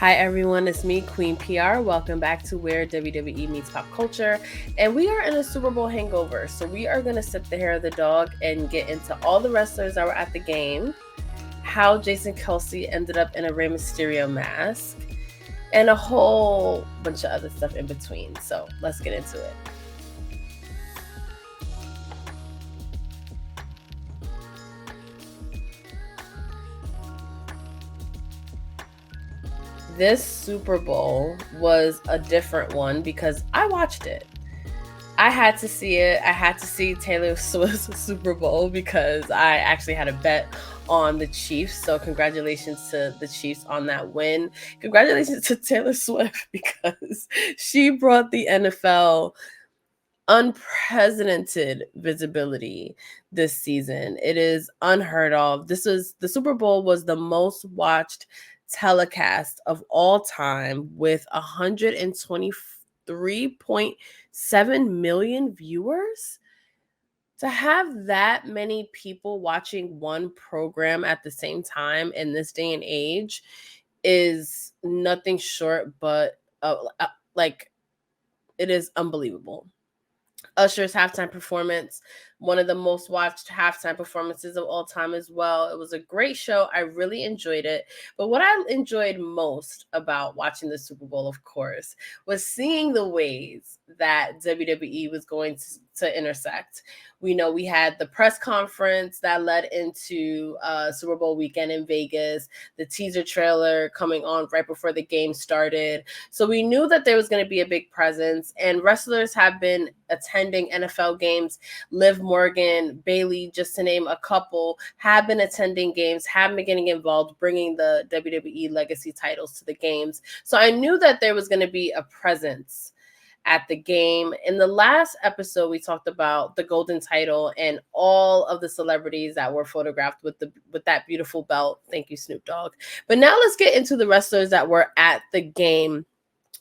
Hi everyone, it's me, Queen P.R. Welcome back to Where WWE Meets Pop Culture. And we are in a Super Bowl hangover. So we are going to sip the hair of the dog and get into all the wrestlers that were at the game, how Jason Kelce ended up in a Rey Mysterio mask, and a whole bunch of other stuff in between. So let's get into it. This Super Bowl was a different one because I watched it. I had to see it. I had to see Taylor Swift's Super Bowl because I actually had a bet on the Chiefs. So congratulations to the Chiefs on that win. Congratulations to Taylor Swift because she brought the NFL unprecedented visibility this season. It is unheard of. The Super Bowl was the most watched telecast of all time with 123.7 million viewers. To have that many people watching one program at the same time in this day and age is nothing short but like it is unbelievable. Usher's halftime performance, one of the most watched halftime performances of all time as well. It was a great show. I really enjoyed it. But what I enjoyed most about watching the Super Bowl, of course, was seeing the ways that WWE was going to intersect. We know we had the press conference that led into Super Bowl weekend in Vegas, the teaser trailer coming on right before the game started. So we knew that there was going to be a big presence, and wrestlers have been attending NFL games. Liv Morgan, Bailey, just to name a couple, have been attending games, have been getting involved, bringing the WWE legacy titles to the games. So I knew that there was going to be a presence at the game. In the last episode, we talked about the golden title and all of the celebrities that were photographed with that beautiful belt. Thank you, Snoop Dogg. But now let's get into the wrestlers that were at the game.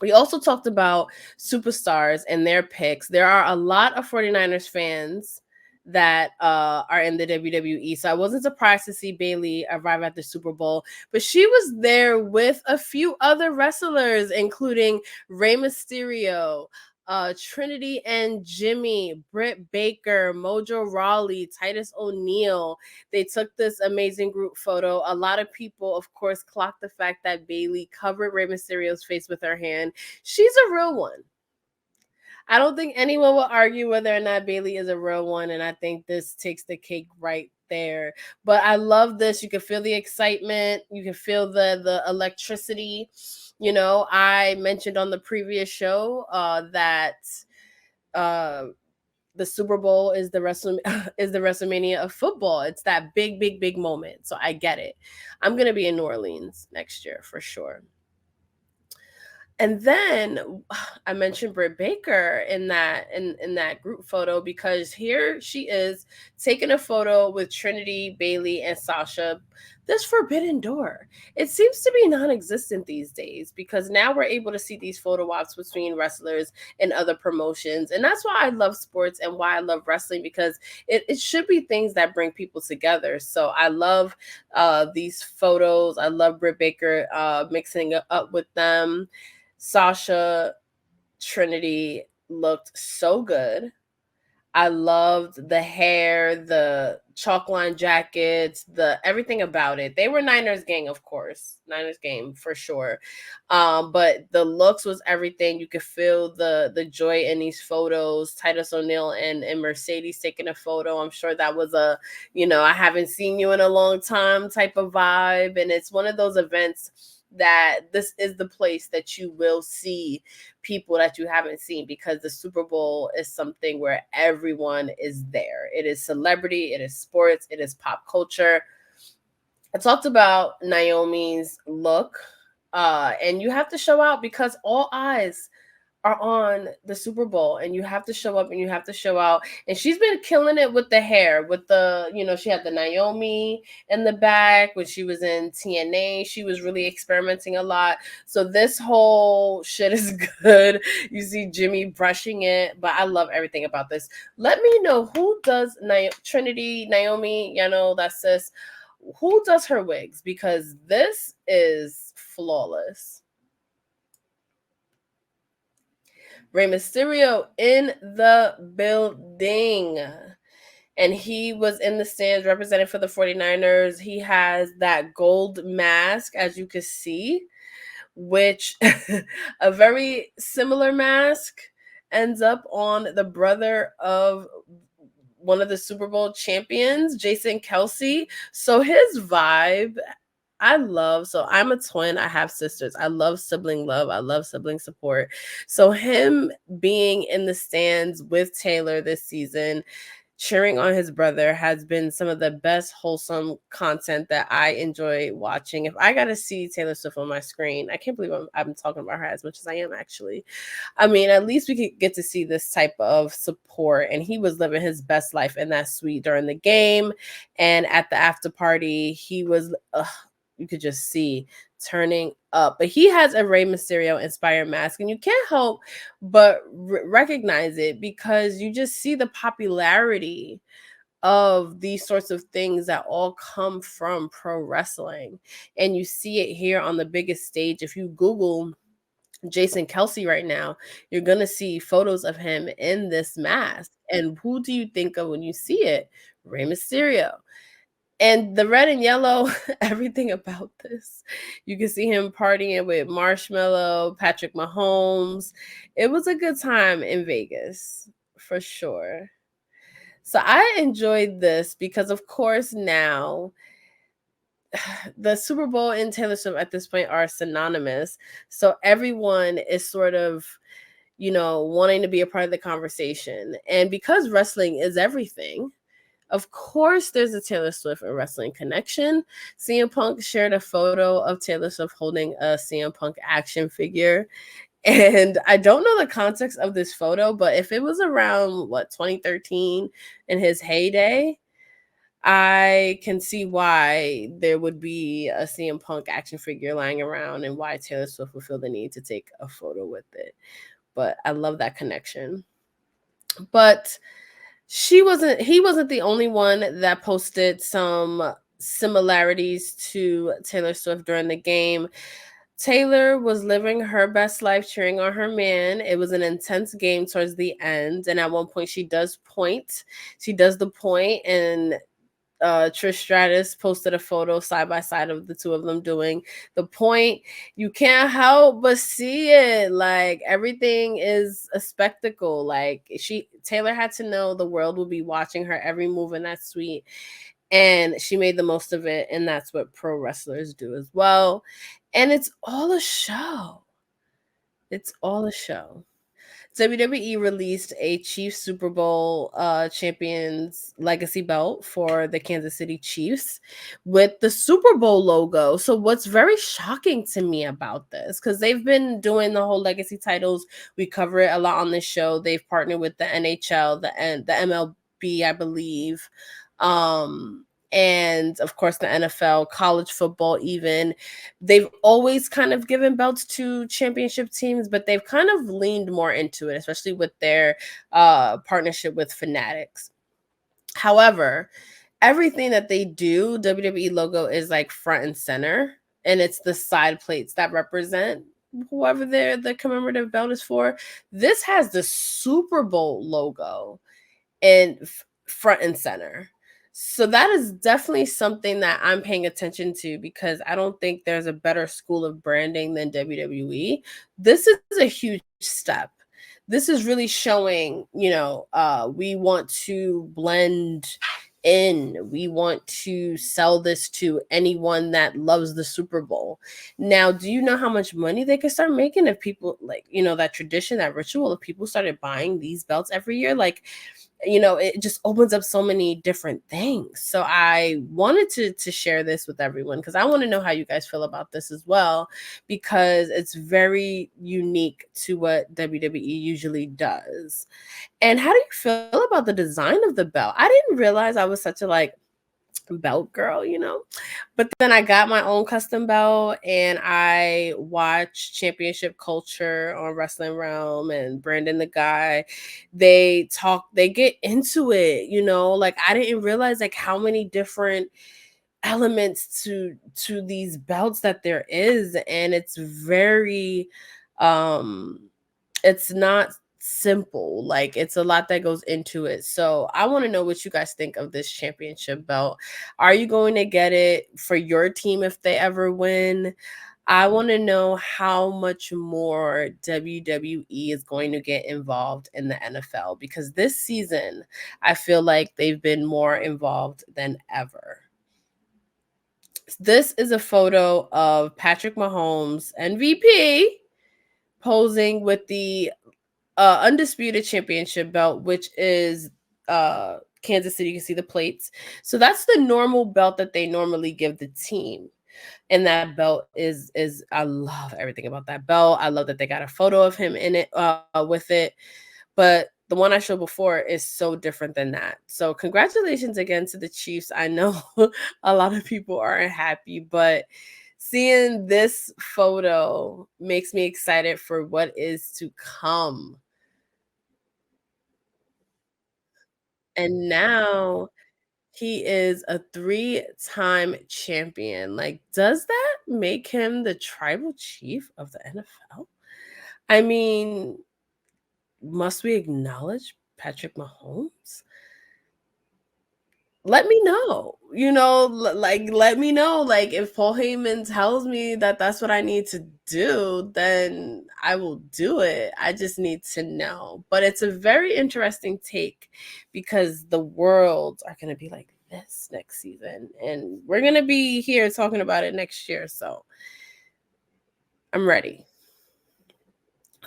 We also talked about superstars and their picks. There are a lot of 49ers fans that are in the WWE. So I wasn't surprised to see Bailey arrive at the Super Bowl, but she was there with a few other wrestlers, including Rey Mysterio, Trinity and Jimmy, Britt Baker, Mojo Rawley, Titus O'Neil. They took this amazing group photo. A lot of people, of course, clocked the fact that Bailey covered Rey Mysterio's face with her hand. She's a real one. I don't think anyone will argue whether or not Bailey is a real one, and I think this takes the cake right there. But I love this. You can feel the excitement. You can feel the electricity. You know, I mentioned on the previous show that the Super Bowl is the WrestleMania of football. It's that big moment. So I get it. I'm gonna be in New Orleans next year for sure. And then I mentioned Britt Baker in that group photo because here she is taking a photo with Trinity, Bailey, and Sasha. This forbidden door. It seems to be non-existent these days because now we're able to see these photo ops between wrestlers and other promotions. And that's why I love sports and why I love wrestling, because it should be things that bring people together. So I love these photos. I love Britt Baker mixing it up with them. Sasha, Trinity looked so good. I loved the hair, the chalk line jackets, the everything about it. They were Niners gang, of course. Niners game for sure. But the looks was everything. You could feel the joy in these photos. Titus O'Neil and Mercedes taking a photo. I'm sure that was a, I haven't seen you in a long time type of vibe. And it's one of those events that this is the place that you will see people that you haven't seen, because the Super Bowl is something where everyone is there. It is celebrity, it is sports, it is pop culture. I talked about Naomi's look, and you have to show out because all eyes are on the Super Bowl, and you have to show up and you have to show out. And she's been killing it with the hair, with the, she had the Naomi in the back when she was in TNA. She was really experimenting a lot. So this whole shit is good. You see Jimmy brushing it, but I love everything about this. Let me know who does Trinity, Naomi, that's sis. Who does her wigs? Because this is flawless. Rey Mysterio in the building. And he was in the stands representing for the 49ers. He has that gold mask, as you can see, which a very similar mask ends up on the brother of one of the Super Bowl champions, Jason Kelce. So his vibe, so I'm a twin. I have sisters. I love sibling love. I love sibling support. So him being in the stands with Taylor this season, cheering on his brother, has been some of the best wholesome content that I enjoy watching. If I got to see Taylor Swift on my screen, I can't believe I'm talking about her as much as I am, actually. I mean, at least we could get to see this type of support. And he was living his best life in that suite during the game. And at the after party, he was, you could just see turning up. But he has a Rey Mysterio inspired mask, and you can't help but recognize it because you just see the popularity of these sorts of things that all come from pro wrestling. And you see it here on the biggest stage. If you Google Jason Kelce right now, you're going to see photos of him in this mask. And who do you think of when you see it? Rey Mysterio. And the red and yellow, everything about this. You can see him partying with Marshmello, Patrick Mahomes. It was a good time in Vegas, for sure. So I enjoyed this because, of course, now the Super Bowl and Taylor Swift at this point are synonymous. So everyone is sort of, wanting to be a part of the conversation. And because wrestling is everything, of course, there's a Taylor Swift and wrestling connection. CM Punk shared a photo of Taylor Swift holding a CM Punk action figure. And I don't know the context of this photo, but if it was around, 2013 in his heyday, I can see why there would be a CM Punk action figure lying around and why Taylor Swift would feel the need to take a photo with it. But I love that connection. But he wasn't the only one that posted some similarities to Taylor Swift during the game. Taylor was living her best life cheering on her man. It was an intense game towards the end, and at one point she does point. She does the point, and Trish Stratus posted a photo side by side of the two of them doing the point. You can't help but see it. Like, everything is a spectacle. Like, Taylor had to know the world would be watching her every move in that suite, and she made the most of it. And that's what pro wrestlers do as well. And it's all a show. It's all a show. WWE released a Chiefs Super Bowl champions legacy belt for the Kansas City Chiefs with the Super Bowl logo. So what's very shocking to me about this, because they've been doing the whole legacy titles, we cover it a lot on this show. They've partnered with the NHL, the MLB, I believe. And of course the NFL, college football, even. They've always kind of given belts to championship teams, but they've kind of leaned more into it, especially with their partnership with Fanatics. However, everything that they do, WWE logo is like front and center, and it's the side plates that represent whoever the commemorative belt is for. This has the Super Bowl logo and front and center. So that is definitely something that I'm paying attention to, because I don't think there's a better school of branding than WWE. This is a huge step. This is really showing, we want to blend in. We want to sell this to anyone that loves the Super Bowl. Now, do you know how much money they could start making if people, like, that tradition, that ritual, if people started buying these belts every year? Like, it just opens up so many different things. So I wanted to share this with everyone, because I want to know how you guys feel about this as well, because it's very unique to what WWE usually does. And how do you feel about the design of the belt? I didn't realize I was such a belt girl, but then I got my own custom belt, and I watched Championship Culture on Wrestling Realm, and Brandon the guy, they get into it, like, I didn't realize like how many different elements to these belts that there is. And it's very it's not simple. Like it's a lot that goes into it. So I want to know what you guys think of this championship belt. Are you going to get it for your team if they ever win? I want to know how much more WWE is going to get involved in the NFL because this season I feel like they've been more involved than ever. This is a photo of Patrick Mahomes, MVP, posing with the undisputed championship belt, which is Kansas City. You can see the plates. So that's the normal belt that they normally give the team. And that belt is I love everything about that belt. I love that they got a photo of him in it with it. But the one I showed before is so different than that. So congratulations again to the Chiefs. I know a lot of people aren't happy, but seeing this photo makes me excited for what is to come. And now he is a three-time champion. Like, does that make him the tribal chief of the NFL? I mean, must we acknowledge Patrick Mahomes? Let me know. Let me know. Like, if Paul Heyman tells me that that's what I need to do, then I will do it. I just need to know. But it's a very interesting take because the worlds are going to be like this next season. And we're going to be here talking about it next year. So I'm ready.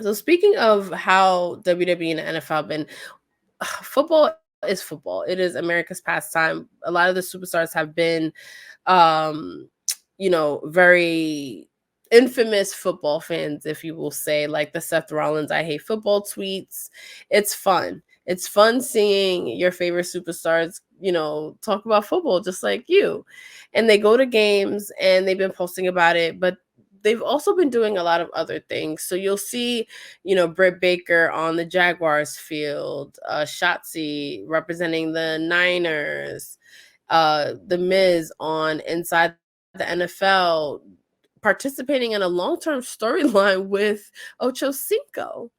So speaking of how WWE and the NFL have been, football is football. It is America's pastime. A lot of the superstars have been, um, very infamous football fans, if you will say, like the Seth Rollins "I hate football" tweets. It's fun. It's fun seeing your favorite superstars, talk about football just like you. And they go to games and they've been posting about it, but they've also been doing a lot of other things. So you'll see, Britt Baker on the Jaguars field, Shotzi representing the Niners, the Miz on Inside the NFL, participating in a long-term storyline with Ocho Cinco.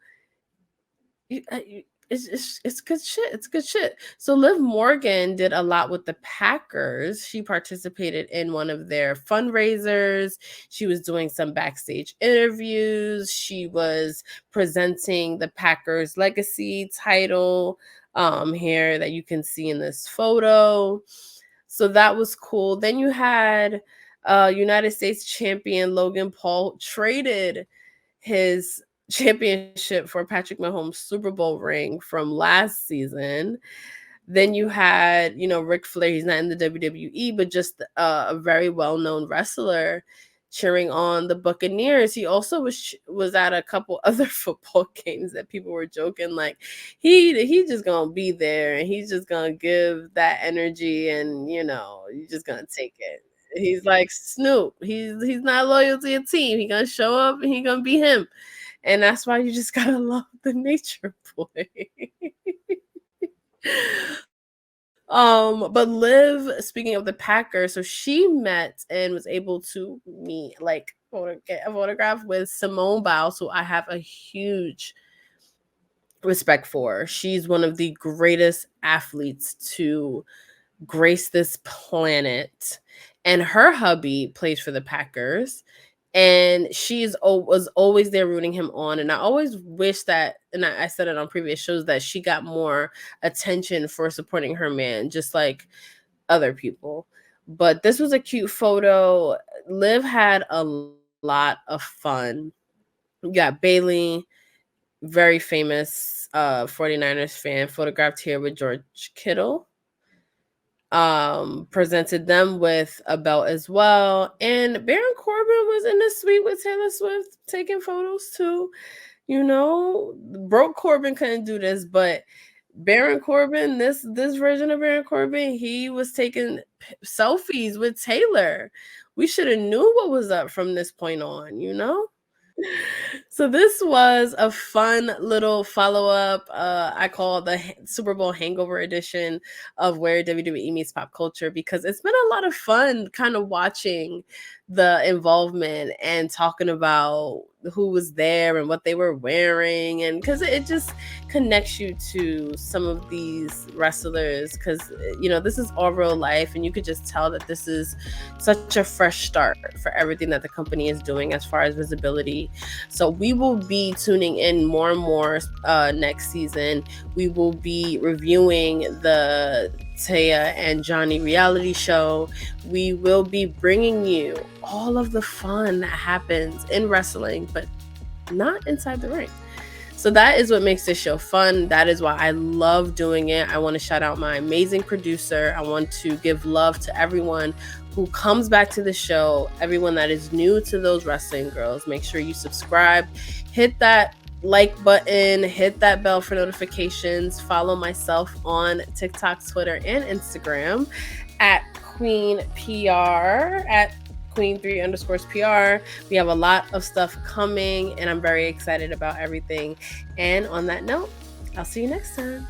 It's good shit. It's good shit. So Liv Morgan did a lot with the Packers. She participated in one of their fundraisers. She was doing some backstage interviews. She was presenting the Packers legacy title here that you can see in this photo. So that was cool. Then you had United States champion Logan Paul traded his championship for Patrick Mahomes' Super Bowl ring from last season. Then you had, Ric Flair. He's not in the WWE, but just a very well-known wrestler cheering on the Buccaneers. He also was at a couple other football games that people were joking like he just gonna be there and he's just gonna give that energy and you're just gonna take it. He's like Snoop. He's not loyal to your team. He gonna show up and he gonna be him. And that's why you just gotta love the nature boy. But Liv, speaking of the Packers, so she met and was able to meet, like, get a photograph with Simone Biles, who I have a huge respect for. She's one of the greatest athletes to grace this planet. And her hubby plays for the Packers. And was always there rooting him on. And I always wish that, and I said it on previous shows, that she got more attention for supporting her man, just like other people. But this was a cute photo. Liv had a lot of fun. You got Bailey, very famous 49ers fan, photographed here with George Kittle. Presented them with a belt as well. And Baron Corbin was in the suite with Taylor Swift taking photos too. Broke Corbin couldn't do this, but Baron Corbin, this version of Baron Corbin, he was taking selfies with Taylor. We should have knew what was up from this point on. So this was a fun little follow-up. I call the Super Bowl hangover edition of Where WWE Meets Pop Culture, because it's been a lot of fun kind of watching the involvement and talking about who was there and what they were wearing, and because it just connects you to some of these wrestlers, because this is all real life, and you could just tell that this is such a fresh start for everything that the company is doing as far as visibility. So we will be tuning in more and more next season. We will be reviewing the Taya and Johnny reality show. We will be bringing you all of the fun that happens in wrestling, but not inside the ring. So that is what makes this show fun. That is why I love doing it. I want to shout out my amazing producer. I want to give love to everyone who comes back to the show, everyone that is new to those wrestling girls. Make sure you subscribe, hit that like button, hit that bell for notifications. Follow myself on TikTok, Twitter, and Instagram at Queen PR, at Queen3_PR. We have a lot of stuff coming, and I'm very excited about everything. And on that note, I'll see you next time.